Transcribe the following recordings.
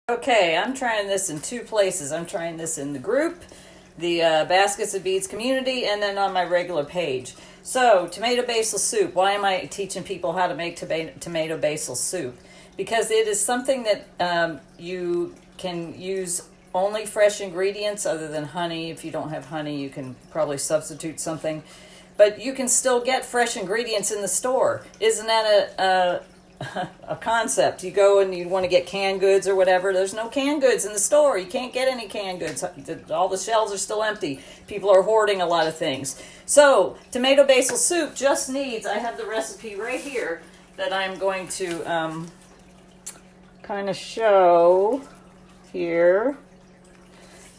Okay, I'm trying this in two places. I'm trying this in the group, the Baskets of Beads community, and then on my regular page. So, tomato basil soup. Why am I teaching people how to make tomato basil soup? Because it is something that you can use only fresh ingredients other than honey. If you don't have honey, you can probably substitute something. But you can still get fresh ingredients in the store. Isn't that a concept? You go and you want to get canned goods or whatever. There's no canned goods in the store. You can't get any canned goods. All the shelves are still empty. People are hoarding a lot of things. So tomato basil soup just needs, I have the recipe right here that I'm going to kind of show here.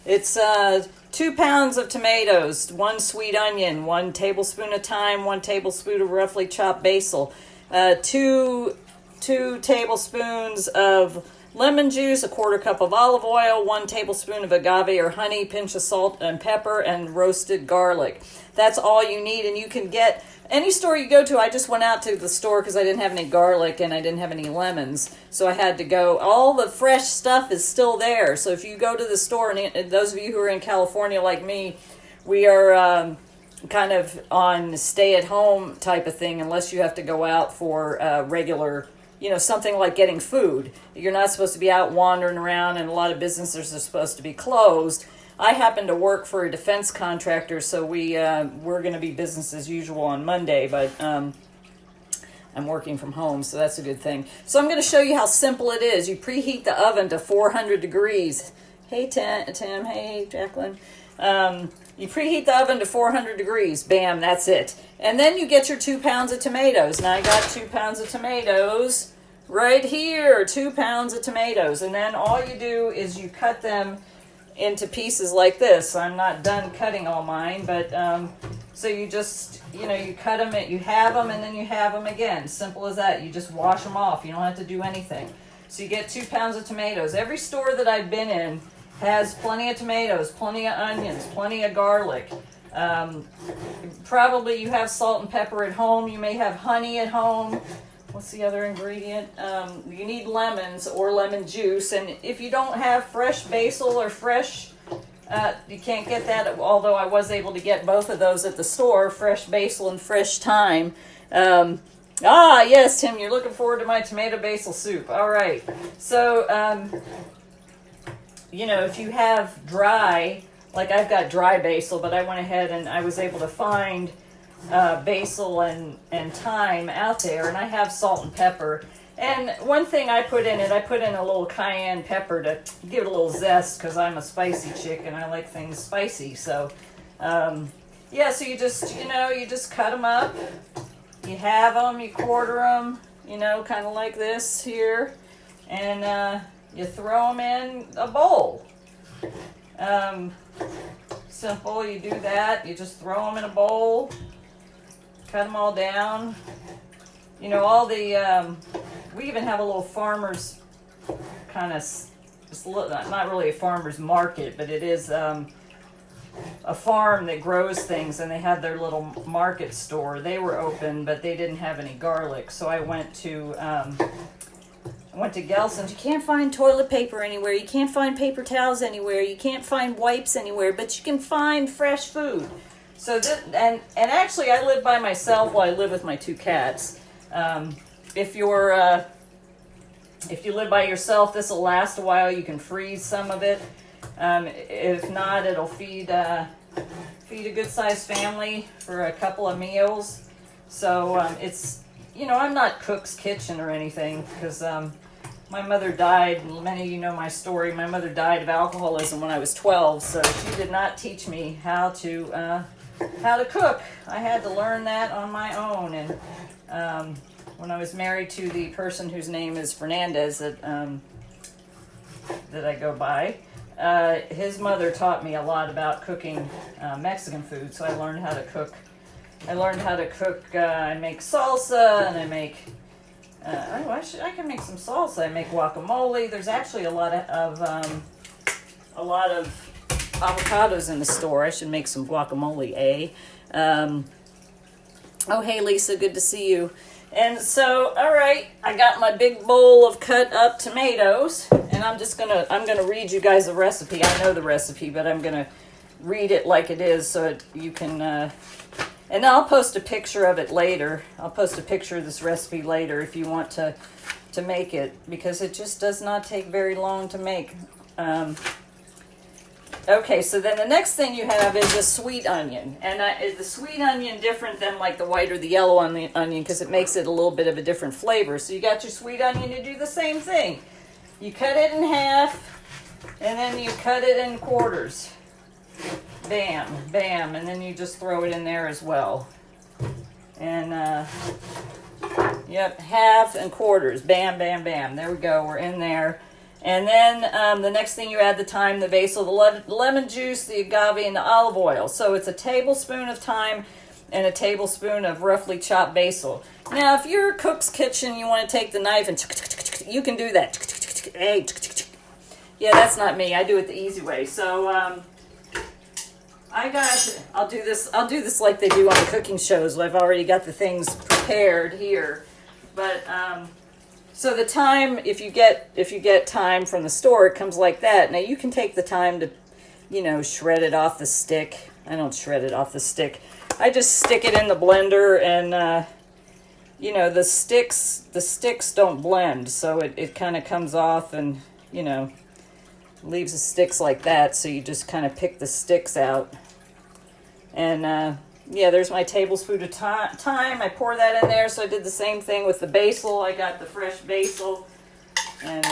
It's 2 pounds of tomatoes, 1 sweet onion, 1 tablespoon of thyme, 1 tablespoon of roughly chopped basil, 2 tablespoons of lemon juice, 1/4 cup of olive oil, 1 tablespoon of agave or honey, pinch of salt and pepper, and roasted garlic. That's all you need, and you can get any store you go to. I just went out to the store because I didn't have any garlic and I didn't have any lemons, so I had to go. All the fresh stuff is still there. So if you go to the store, and those of you who are in California like me, we are kind of on stay-at-home type of thing unless you have to go out for regular, something like getting food. You're not supposed to be out wandering around, and a lot of businesses are supposed to be closed. I happen to work for a defense contractor, so we're going to be business as usual on Monday, but I'm working from home, so that's a good thing. So I'm going to show you how simple it is. You preheat the oven to 400 degrees. Hey, Tim. Hey, Jacqueline. You preheat the oven to 400 degrees. Bam, that's it. And then you get your 2 pounds of tomatoes. Now I got 2 pounds of tomatoes right here. 2 pounds of tomatoes. And then all you do is you cut them into pieces like this. I'm not done cutting all mine, but so you just, you cut them, you have them, and then you have them again. Simple as that. You just wash them off. You don't have to do anything. So you get 2 pounds of tomatoes. Every store that I've been in has plenty of tomatoes, plenty of onions, plenty of garlic. Probably you have salt and pepper at home. You may have honey at home. What's the other ingredient? You need lemons or lemon juice. And if you don't have fresh basil or fresh, you can't get that, although I was able to get both of those at the store, fresh basil and fresh thyme. Yes, Tim, you're looking forward to my tomato basil soup. All right. So, if you have dry, like I've got dry basil, but I went ahead and I was able to find basil and thyme out there, and I have salt and pepper. And one thing I put in it, I put in a little cayenne pepper to give it a little zest, because I'm a spicy chick and I like things spicy. So so you just cut them up, you have them, you quarter them, kind of like this here, and you throw them in a bowl. Simple, you do that, you just throw them in a bowl, cut them all down. All the, we even have a little farmer's kind of, it's not really a farmer's market, but it is a farm that grows things, and they have their little market store. They were open, but they didn't have any garlic, so I went to Gelson's. You can't find toilet paper anywhere. You can't find paper towels anywhere. You can't find wipes anywhere, but you can find fresh food. So and actually, I live by myself while I live with my 2 cats. If you live by yourself, this will last a while. You can freeze some of it. If not, it'll feed a good-sized family for a couple of meals. So it's, I'm not cook's kitchen or anything, because my mother died. Many of you know my story. My mother died of alcoholism when I was 12, so she did not teach me how to cook. I had to learn that on my own. And when I was married to the person whose name is Fernandez that I go by, his mother taught me a lot about cooking Mexican food. So I learned how to cook. I make salsa, and I make. I can make some salsa. I make guacamole. There's actually a lot of avocados in the store. I should make some guacamole, Oh, hey, Lisa, good to see you. And so, all right, I got my big bowl of cut up tomatoes, and I'm gonna read you guys the recipe. I know the recipe, but I'm gonna read it like it is so you can, and I'll post a picture of it later. I'll post a picture of this recipe later if you want to make it, because it just does not take very long to make. Okay, so then the next thing you have is a sweet onion. And is the sweet onion different than like the white or the yellow onion, because it makes it a little bit of a different flavor. So you got your sweet onion, you do the same thing. You cut it in half, and then you cut it in quarters. Bam, bam, and then you just throw it in there as well. And, yep, half and quarters. Bam, bam, bam. There we go, we're in there. And then the next thing you add the thyme, the basil, the lemon juice, the agave, and the olive oil. So it's a tablespoon of thyme and a tablespoon of roughly chopped basil. Now, if you're a cook's kitchen, you want to take the knife and you can do that. Yeah, that's not me. I do it the easy way. So I'll do this like they do on the cooking shows. I've already got the things prepared here, but. So the thyme, if you get thyme from the store, it comes like that. Now you can take the thyme to, shred it off the stick. I don't shred it off the stick. I just stick it in the blender, and the sticks don't blend, so it kind of comes off and leaves the sticks like that. So you just kind of pick the sticks out, and yeah, there's my tablespoon of thyme. I pour that in there. So I did the same thing with the basil. I got the fresh basil. And,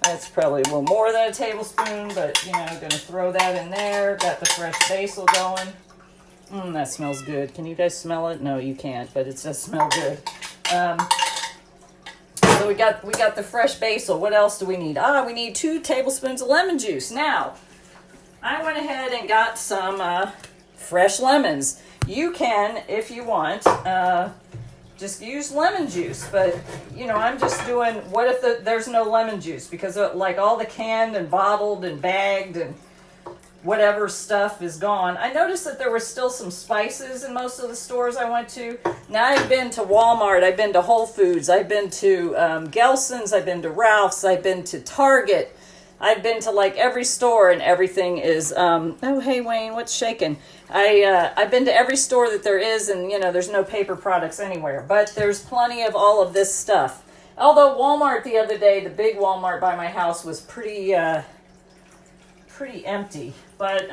that's probably a little more than a tablespoon. But, I'm going to throw that in there. Got the fresh basil going. That smells good. Can you guys smell it? No, you can't. But it does smell good. So we got the fresh basil. What else do we need? We need 2 tablespoons of lemon juice. Now, I went ahead and got some fresh lemons. You can, if you want, just use lemon juice. But, I'm just doing, what if there's no lemon juice? Because, like, all the canned and bottled and bagged and whatever stuff is gone. I noticed that there were still some spices in most of the stores I went to. Now, I've been to Walmart. I've been to Whole Foods. I've been to Gelson's. I've been to Ralph's. I've been to Target. I've been to like every store, and everything is, oh, hey, Wayne, what's shaking? I've been to every store that there is, and, there's no paper products anywhere. But there's plenty of all of this stuff. Although Walmart the other day, the big Walmart by my house, was pretty empty. But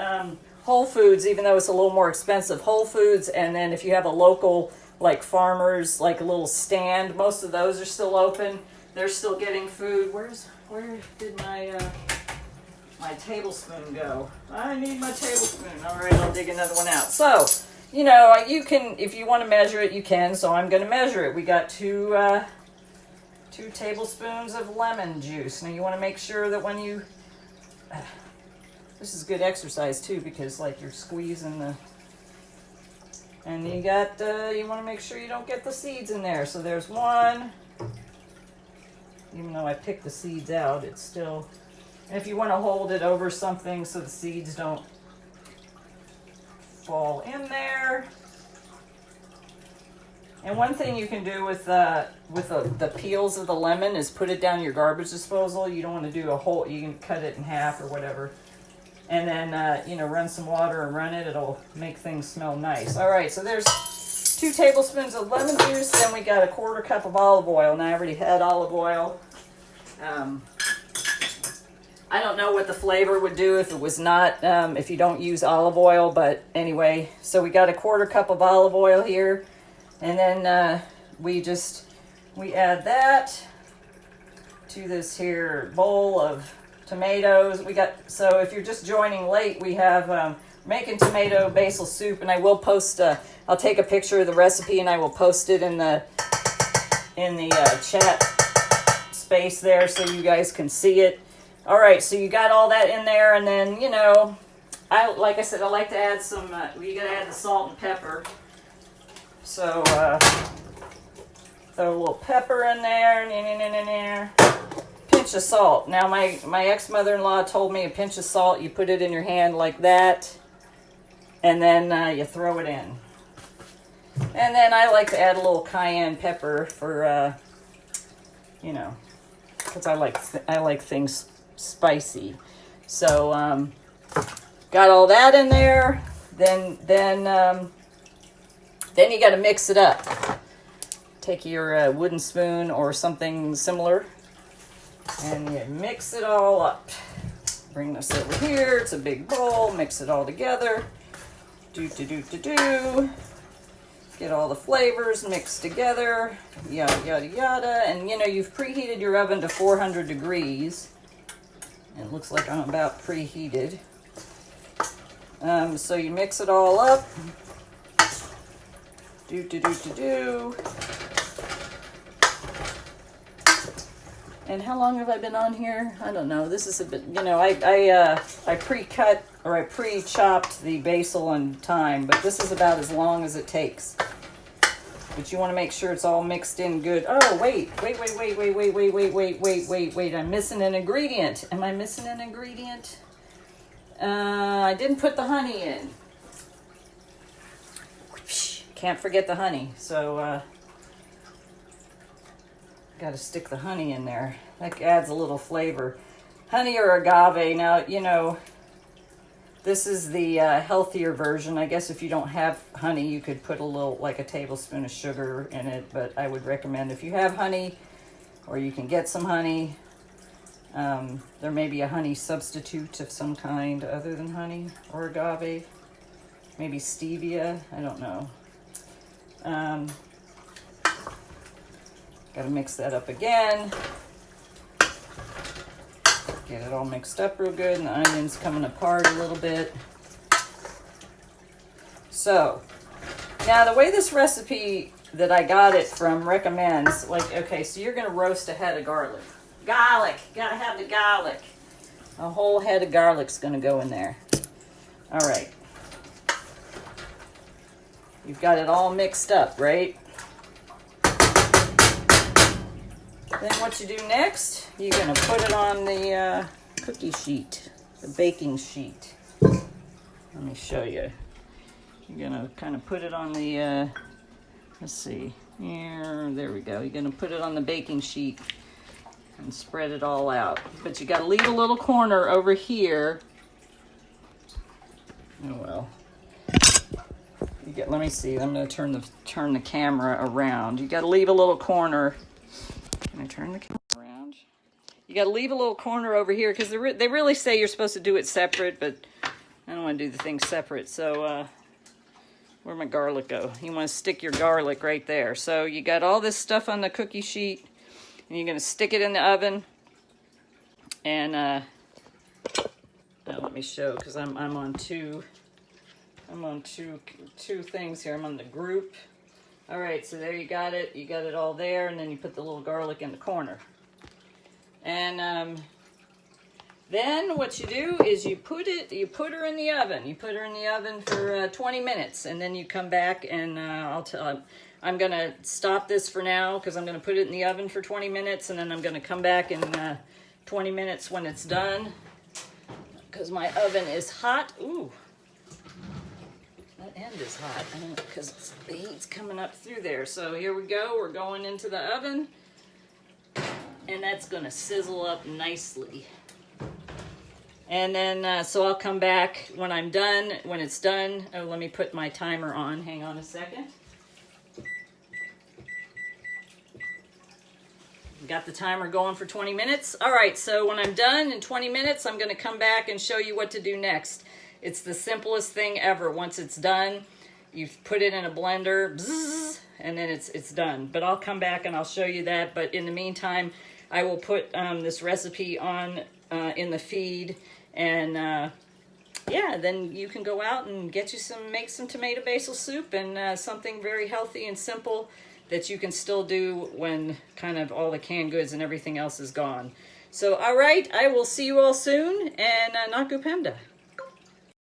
Whole Foods, even though it's a little more expensive, Whole Foods, and then if you have a local, like farmers, like a little stand, most of those are still open. They're still getting food. Where did my tablespoon go? I need my tablespoon. All right, I'll dig another one out. So, you can, if you want to measure it, you can. So I'm going to measure it. We got 2 tablespoons of lemon juice. Now you want to make sure that when you, this is good exercise too, because like you're squeezing and you want to make sure you don't get the seeds in there. So there's 1. Even though I picked the seeds out, it's still... And if you want to hold it over something so the seeds don't fall in there. And one thing you can do with the peels of the lemon is put it down your garbage disposal. You don't want to do a whole... You can cut it in half or whatever. And then, run some water and run it. It'll make things smell nice. All right, so there's 2 tablespoons of lemon juice. Then we got a 1/4 cup of olive oil. Now I already had olive oil. I don't know what the flavor would do if it was not, if you don't use olive oil. But anyway, so we got a 1/4 cup of olive oil here. And then we add that to this here bowl of tomatoes. So if you're just joining late, we have making tomato basil soup, and I will post. I'll take a picture of the recipe and I will post it in the chat space there so you guys can see it. All right, so you got all that in there, and then like I said, I like to add some. You gotta add the salt and pepper. So throw a little pepper in there. Pinch of salt. Now my ex-mother-in-law told me a pinch of salt, you put it in your hand like that, and then you throw it in. And then I like to add a little cayenne pepper for, you know, because I like things spicy. So got all that in there. Then you got to mix it up. Take your wooden spoon or something similar, and you mix it all up. Bring this over here. It's a big bowl. Mix it all together. Get all the flavors mixed together. Yada, yada, yada. And, you know, you've preheated your oven to 400 degrees. It looks like I'm about preheated. So you mix it all up. And how long have I been on here? I don't know. This is a bit, you know, I pre-cut or I pre-chopped the basil and thyme, but this is about as long as it takes. But you want to make sure it's all mixed in good. Oh, wait. I'm missing an ingredient. Am I missing an ingredient? I didn't put the honey in. Can't forget the honey. So, got to stick the honey in there. That adds a little flavor. Honey or agave. Now, you know, this is the healthier version. I guess if you don't have honey, you could put a little, like a tablespoon of sugar in it. But I would recommend if you have honey, or you can get some honey, there may be a honey substitute of some kind other than honey or agave. Maybe stevia. I don't know. Got to mix that up again. Get it all mixed up real good, and the onion's coming apart a little bit. So, now the way this recipe that I got it from recommends, like, okay, so you're going to roast a head of garlic. Garlic! Gotta have the garlic. A whole head of garlic's going to go in there. All right. You've got it all mixed up, right? Then what you do next, you're going to put it on the cookie sheet, the baking sheet. Let me show you. You're going to kind of put it on the, let's see, here, there we go. You're going to put it on the baking sheet and spread it all out. But you got to leave a little corner over here. Oh, well. Let me see, I'm going to turn the camera around. You got to leave a little corner. Can I turn the camera around? You got to leave a little corner over here because they really say you're supposed to do it separate, but I don't want to do the thing separate. So where'd my garlic go? You want to stick your garlic right there. So you got all this stuff on the cookie sheet, and you're going to stick it in the oven. And now let me show, because I'm on two things here. I'm on the group. All right, so there you got it. You got it all there, and then you put the little garlic in the corner. And then what you do is you put her in the oven. You put her in the oven for 20 minutes, and then you come back and I'm gonna stop this for now because I'm gonna put it in the oven for 20 minutes, and then I'm gonna come back in 20 minutes when it's done because my oven is hot. Ooh. That end is hot because the heat's coming up through there. So here we go. We're going into the oven, and that's going to sizzle up nicely. And then, so I'll come back when I'm done. When it's done, oh, let me put my timer on. Hang on a second. Got the timer going for 20 minutes. All right, so when I'm done in 20 minutes, I'm going to come back and show you what to do next. It's the simplest thing ever. Once it's done, you put it in a blender, bzzz, and then it's done. But I'll come back and I'll show you that. But in the meantime, I will put this recipe on in the feed, and yeah, then you can go out and make some tomato basil soup, and something very healthy and simple that you can still do when kind of all the canned goods and everything else is gone. So, all right, I will see you all soon, and Nakupemda.